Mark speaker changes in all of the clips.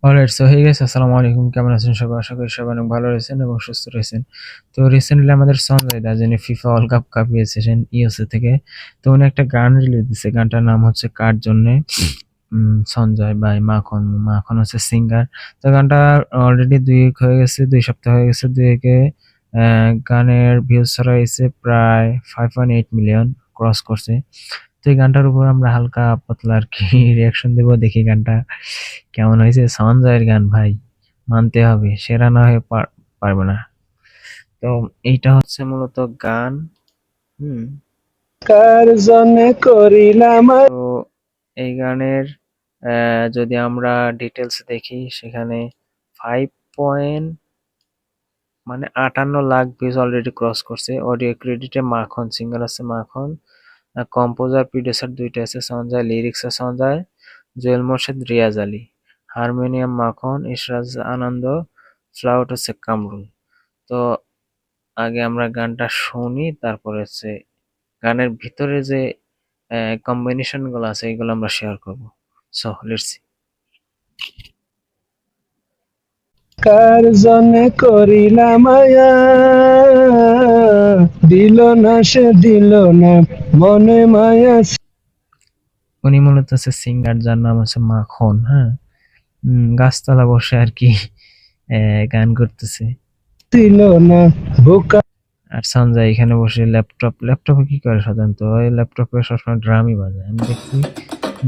Speaker 1: Alright, so hey guys, আসসালামু আলাইকুম। কেমন আছেন সবাই? আশা করি সবাই অনেক ভালো রয়েছেন এবং সুস্থ রয়েছেন। তো রিসেন্টলি আমাদের সঞ্জয় দা, যিনি ফিফা ওয়ার্ল্ড কাপ কাপিয়েছেন ইউএসএ থেকে, তো উনি একটা গান রিলিজ দিছে। গানটার নাম হচ্ছে কার জন্যে। সঞ্জয় বাই মাখন। মাখন হচ্ছে সিঙ্গার। তো গানটা অলরেডি ২ উইক হয়ে গেছে, ২ সপ্তাহ হয়ে গেছে। ২ উইকে গানের ভিউজ ছড়াইছে প্রায় 5.8 মিলিয়ন ক্রস করছে। তো এই গানটার উপর আমরা হালকা পাতলা আর কি রিয়াকশন দেবো, দেখি গানটা কেমন হয়েছে। সঞ্জয়ের গান ভাই, মানতে হবে, সেরা না হয়ে পারবে না। তো এইটা হচ্ছে মূলত গান। হুম
Speaker 2: কার জন্যে করিলাম
Speaker 1: তো এই গানের যদি আমরা ডিটেলস দেখি, সেখানে 5 পয়েন্ট মানে 58 লাখ ভিউজ অলরেডি ক্রস করছে। অডিও ক্রেডিটে মাখন, সিঙ্গার আছে মাখন, কম্পোজার প্রডিউসার দুইটা আছে সঞ্জয়, লিরিক্স আছে সঞ্জয়, জুয়েল মোর্শেদ, রিয়াজ আলী, হারমোনিয়াম মাখন, ইশরাজ আনন্দ, ফ্লাউট হচ্ছে কামরুল। তো আগে আমরা গানটা শুনি, তারপরে হচ্ছে গানের ভিতরে যে কম্বিনেশন গুলো আছে এগুলো আমরা শেয়ার করবো। So let's see.
Speaker 2: কার জন্যে করিলাম মায়া, দিল না সে দিল না মনে মায়া
Speaker 1: উনি মূলত হচ্ছে সিঙ্গার, যার নাম হচ্ছে মাখন। হ্যাঁ, গাছতলা বসে আর কি গান করতেছে।
Speaker 2: ছিল না বোকা
Speaker 1: আর সঞ্জয় এখানে বসে ল্যাপটপে কি করে সাধারণত? ওই ল্যাপটপে সবসময় ড্রামই বাজায়। আমি দেখছি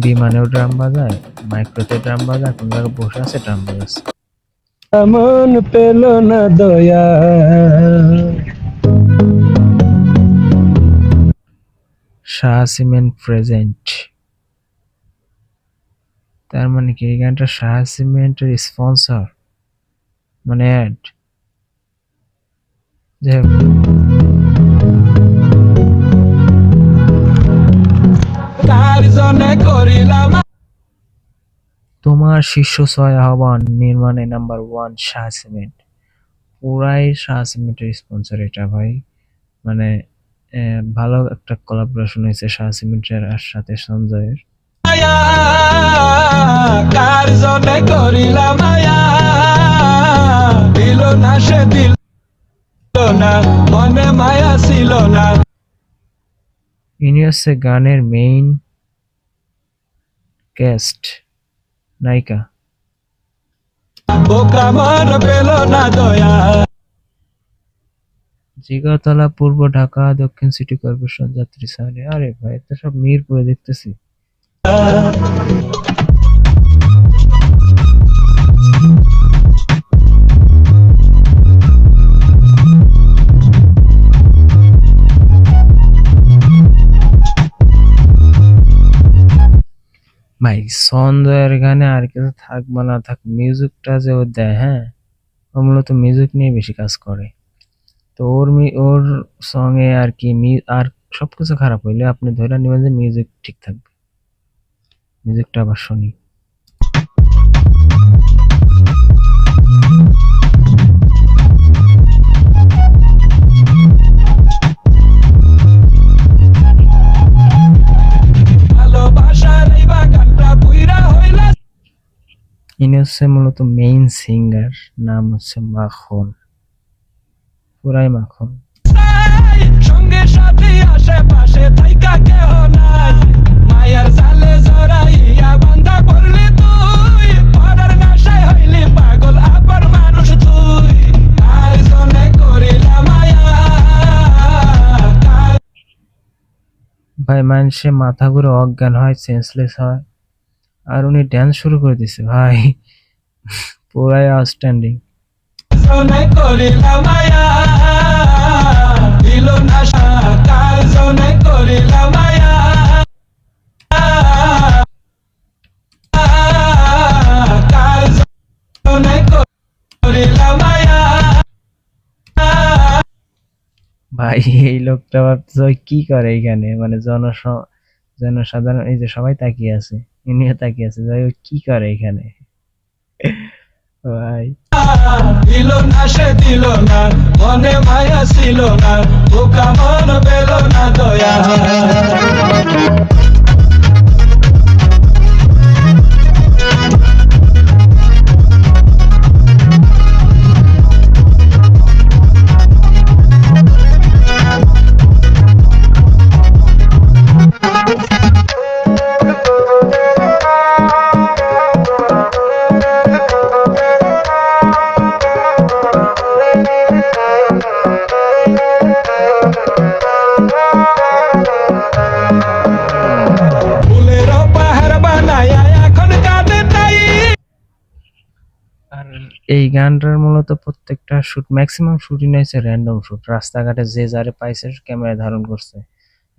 Speaker 1: বিমানেও ড্রাম বাজায়, মাইক্রোতে ড্রাম বাজায়, কোন জায়গায় বসে আছে ড্রাম বাজাচ্ছে।
Speaker 2: মন পেল না দয়া।
Speaker 1: শাহ সিমেন্ট প্রেজেন্ট, তার মানে কি এই গানটা শাহ সিমেন্টের স্পন্সর, মানে অ্যাড। যাই হোক,
Speaker 2: কার জন্যে করিলাম
Speaker 1: তোমার শীর্ষ ৬ আহ্বান নির্মাণে নাম্বার 1 শাহ সিমেন্ট। পুরাই শাহ সিমেন্টের স্পন্সর এটা ভাই। মানে ভালো একটা কোলাবোরেশন হয়েছে শাহ সিমেন্টের আর সাথে সঞ্জয়ের।
Speaker 2: মায়া, কার জন্যে করিলাম মায়া, দিল না সে দিল না মনে মায়া ছিল না
Speaker 1: ইনি হচ্ছে গানের মেইন ক্যাস্ট, নায়িকা।
Speaker 2: বোকা মন পেল না দয়া।
Speaker 1: জিগাতলা, পূর্ব ঢাকা, দক্ষিণ সিটি কর্পোরেশন যাত্রী সালে। আরে ভাই, তো সব মিরপুরে দেখতেছি। ভাই সঞ্জয়ের গানে আর কিছু থাক বা না থাক, মিউজিকটা যে ও দেয়, হ্যাঁ, ও মূলত মিউজিক নিয়ে বেশি কাজ করে। তো ওর সং এ আর কি আর সবকিছু খারাপ হইলে আপনি ধরে নেবেন যে মিউজিক ঠিক থাকবে। মিউজিকটা আবার শুনি।
Speaker 2: ভালোবাসার এই বাগানটা পুইরা হইলা
Speaker 1: ইনি হচ্ছে মূলত মেইন সিঙ্গার, নাম হচ্ছে মাখন, পুরাই মাখন।
Speaker 2: চাই, সঙ্গে সাথী আশেপাশে থাইকা কেহ নাই, মায়ার জালে জড়াইয়া বান্ধা পড়লি তুই, পরার নেশায় হইলি পাগল আবার মানুষ তুই, কার জন্যে করিলা মায়া, কার
Speaker 1: ভাই মানুষে মাথা ঘুরে অজ্ঞান হয়, সেন্সলেস হয়, আর উনি ড্যান্স শুরু করে দিছে ভাই। পুরাই আউটস্ট্যান্ডিং।
Speaker 2: জন্যে করিলা মায়া, দিল না কার জন্যে করিলা মায়া, কার জন্যে করিলা মায়া।
Speaker 1: ভাই এই লোকটা ভাবতেছে ওই কি করে এইখানে, মানে জনসাধারণ এই যে সবাই তাকিয়ে আছে, ইনিও তাকিয়ে আছে, ভাই ওই কি করে এখানে ভাই।
Speaker 2: দিল না সে দিল না মনে মায়া ছিল না বোকা মন পেল না দয়া।
Speaker 1: আর এই গানটার মূলত প্রত্যেকটা শুট ম্যাক্সিমাম শুটিং হয়েছে র্যান্ডম শুট, রাস্তাঘাটে যে যারে পাইছে ক্যামেরায় ধারণ করছে।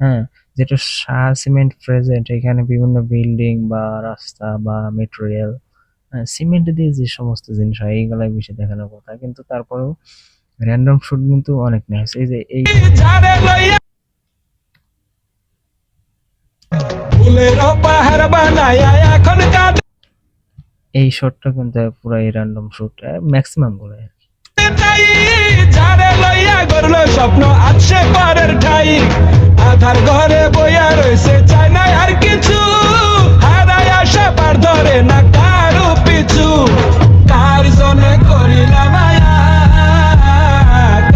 Speaker 1: হ্যাঁ, যেটা শাহ সিমেন্ট প্রেজেন্ট এখানে বিভিন্ন বিল্ডিং বা রাস্তা বা মেট্রো রেল, হ্যাঁ, সিমেন্ট দিয়ে যে সমস্ত জিনিস হয় এইগুলাই বেশি দেখানোর কথা, কিন্তু তারপরেও র্যান্ডম শুট কিন্তু অনেক নেওয়া হয়েছে। এই যে এই
Speaker 2: যারে লইয়া ফুলের পাহাড় বানায়া এখন কাঁদে
Speaker 1: এই শটটা কিন্তু পুরাই র্যান্ডম শুট ম্যাক্সিমাম গুলো।
Speaker 2: চাই, যারে লইয়া গড়লো স্বপ্ন আছে পরের ঠাই, আধার ঘরে বইয়া রইছে চাই না আর কিছু, হারায় আশা পার ধরে না কারো পিছু, কার জনে করিলা মায়া,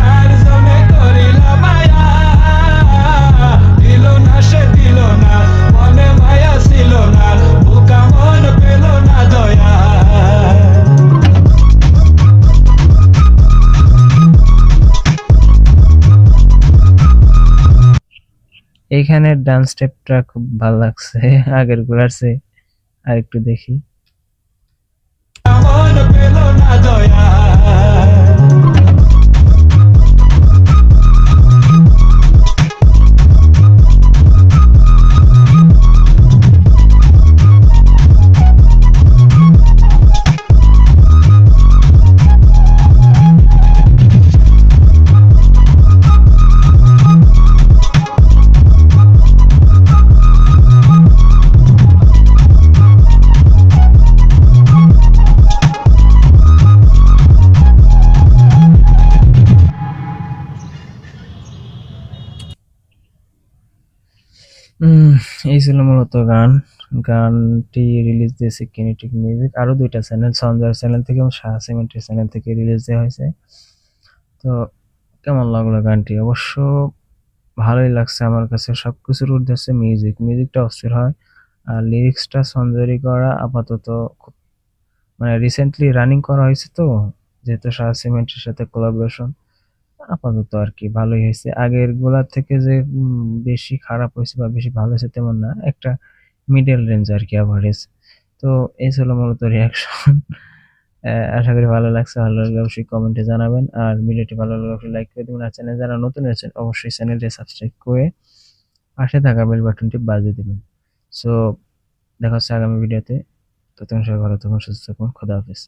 Speaker 2: কার জনে করিলা মায়া, দিল না সে দিল না, মনে মায়া ছিল না, বোকা মন পেল না দয়া।
Speaker 1: এইখানে ডান্স স্টেপটা খুব ভালো লাগছে আগের গুলার চেয়ে। আর একটু দেখি।
Speaker 2: মন পেল না দয়া।
Speaker 1: উম এই ছিল মূলত গান। গানটি রিলিজ দিয়েছে কিনেটিক মিউজিক, আরো দুইটা চ্যানেল, সঞ্জয় চ্যানেল থেকে এবং শাহ সিমেন্টের চ্যানেল থেকে রিলিজ দেওয়া হয়েছে। তো কেমন লাগলো গানটি? অবশ্য ভালোই লাগছে আমার কাছে। সবকিছুর ঊর্ধ্বে হচ্ছে মিউজিক, মিউজিকটা অস্থির হয়। আর লিরিক্সটা সঞ্জয়েরই করা আপাতত, খুব মানে রিসেন্টলি রানিং করা হয়েছে তো, যেহেতু শাহ সিমেন্টের সাথে কোলাবোরেশন, আপাতত আর কি ভালোই হয়েছে। আগের গুলার থেকে যে বেশি খারাপ হয়েছে বা বেশি ভালো হয়েছে তেমন না, একটা মিডল রেঞ্জ আর কি, অ্যাভারেজ। তো এই ছিল মূলত রিয়াকশন। আশা করি ভালো লাগছে। ভালো লাগলে অবশ্যই কমেন্টে জানাবেন, আর ভিডিওটি ভালো লাগলে অবশ্যই লাইক করে দেবেন, আর চ্যানেল যারা নতুন আছেন অবশ্যই চ্যানেলটি সাবস্ক্রাইব করে পাশে থাকা বেল বাটনটি বাজিয়ে দিবেন। সো দেখা হচ্ছে আগামী ভিডিওতে। ততক্ষণ সবাই ভালো থাকুন, সুস্থ থাকুন, খোদা হাফেজ।